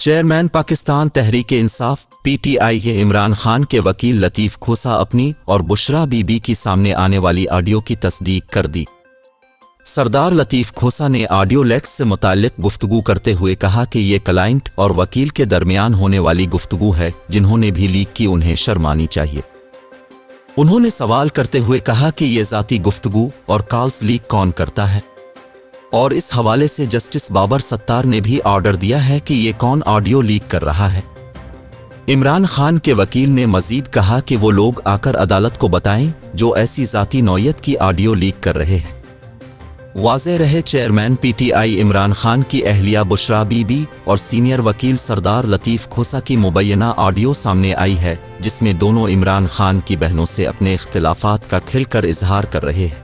Chairman Pakistan Tehreek-e-Insaf (PTI) के इमरान खान के वकील लतीफ़ खोसा अपनी और बुशरा बीबी की सामने आने वाली ऑडियो की तस्दीक कर दी। सरदार लतीफ़ खोसा ने ऑडियो लेक्स से मुताल्लिक़ गुफ्तगू करते हुए कहा कि ये क्लाइंट और वकील के दरमियान होने वाली गुफ्तगू है, जिन्होंने भी लीक की उन्हें शर्म आनी चाहिए। उन्होंने सवाल करते हुए कहा कि ये ज़ाती गुफ्तगू और कॉल्स लीक कौन करता है, और इस हवाले से जस्टिस बाबर सत्तार ने भी ऑर्डर दिया है कि ये कौन ऑडियो लीक कर रहा है। इमरान खान के वकील ने मजीद कहा कि वो लोग आकर अदालत को बताएं जो ऐसी ज़ाती नौयत की ऑडियो लीक कर रहे हैं। वाज़ेह रहे, चेयरमैन पीटीआई इमरान खान की अहलिया बुशरा बीबी और सीनियर वकील सरदार लतीफ़ खोसा की मुबैना ऑडियो सामने आई है, जिसमें दोनों इमरान खान की बहनों से अपने इख्तिलाफ़ात का खिलकर इजहार कर रहे हैं।